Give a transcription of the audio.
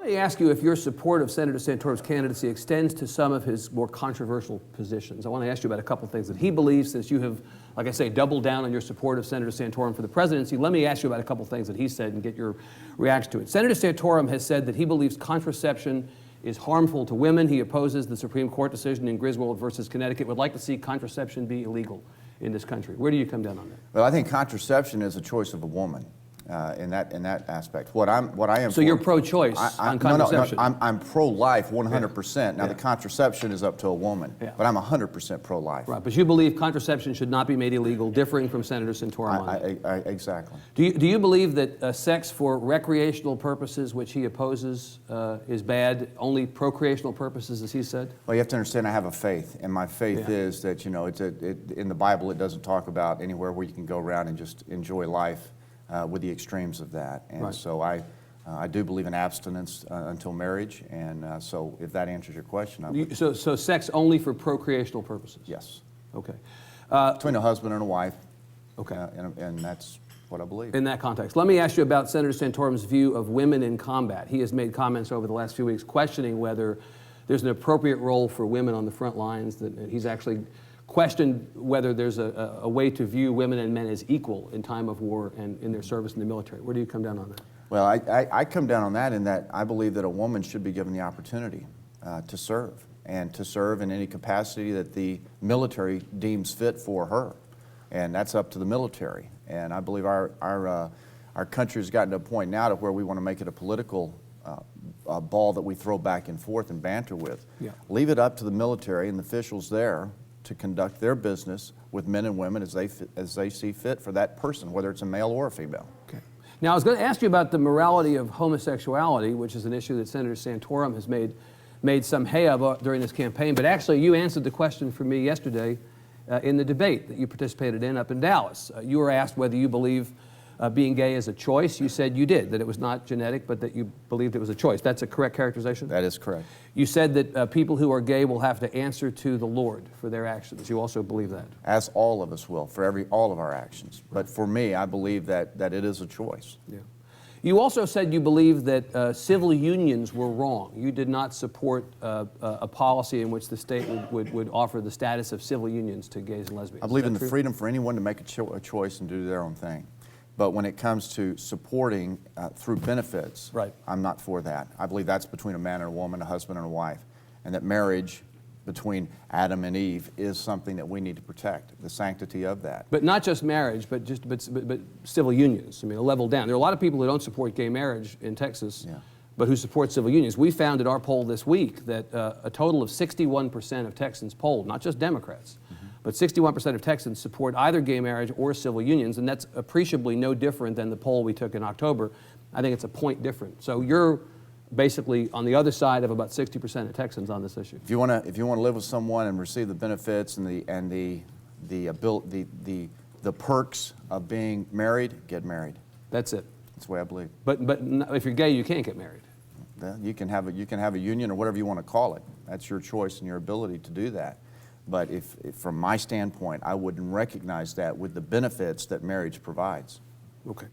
Let me ask you if your support of Senator Santorum's candidacy extends to some of his more controversial positions. I want to ask you about a couple of things that he believes, since you have, like I say, doubled down on your support of Senator Santorum for the presidency. Let me ask you about a couple of things that he said and get your reaction to it. Senator Santorum has said that he believes contraception is harmful to women. He opposes the Supreme Court decision in Griswold versus Connecticut, would like to see contraception be illegal in this country. Where do you come down on that? Well, I think contraception is a choice of a woman. In that aspect, what I am. So you're pro-choice on contraception? No, I'm pro-life 100%. Now the contraception is up to a woman, but I'm 100% pro-life. Right, but you believe contraception should not be made illegal, differing from Senator Santorum. Exactly. Do you believe that sex for recreational purposes, which he opposes, is bad? Only procreational purposes, as he said? Well, you have to understand I have a faith, and my faith is that, you know, in the Bible it doesn't talk about anywhere where you can go around and just enjoy life. With the extremes of that, and so I do believe in abstinence until marriage, and so if that answers your question, so sex only for procreational purposes. Yes. Okay. Between a husband and a wife. Okay. And that's what I believe. In that context, let me ask you about Senator Santorum's view of women in combat. He has made comments over the last few weeks questioning whether there's an appropriate role for women on the front lines. That he's actually questioned whether there's a way to view women and men as equal in time of war and in their service in the military. Where do you come down on that? Well, I come down on that in that I believe that a woman should be given the opportunity to serve, and to serve in any capacity that the military deems fit for her. And that's up to the military. And I believe our country has gotten to a point now to where we want to make it a political ball that we throw back and forth and banter with. Yeah. Leave it up to the military and the officials there to conduct their business with men and women as they see fit for that person, whether it's a male or a female. Okay. Now, I was going to ask you about the morality of homosexuality, which is an issue that Senator Santorum has made some hay of during this campaign, but actually you answered the question for me yesterday in the debate that you participated in up in Dallas. You were asked whether you believe being gay is a choice. You said you did, that it was not genetic, but that you believed it was a choice. That's a correct characterization? That is correct. You said that people who are gay will have to answer to the Lord for their actions. You also believe that? As all of us will, for all of our actions. But for me, I believe that it is a choice. Yeah. You also said you believe that civil unions were wrong. You did not support a policy in which the state would offer the status of civil unions to gays and lesbians. I believe in the freedom for anyone to make a choice and do their own thing. But when it comes to supporting through benefits, I'm not for that. I believe that's between a man and a woman, a husband and a wife, and that marriage between Adam and Eve is something that we need to protect, the sanctity of that. But not just marriage, but civil unions. I mean, a level down. There are a lot of people who don't support gay marriage in Texas, but who support civil unions. We found at our poll this week that a total of 61% of Texans polled, not just Democrats, but 61% of Texans support either gay marriage or civil unions, and that's appreciably no different than the poll we took in October. I think it's a point different. So you're basically on the other side of about 60% of Texans on this issue. If you want to live with someone and receive the benefits and the perks of being married, get married. That's it. That's the way I believe. But if you're gay, you can't get married. You can have a union or whatever you want to call it. That's your choice and your ability to do that. But if from my standpoint, I wouldn't recognize that with the benefits that marriage provides. Okay.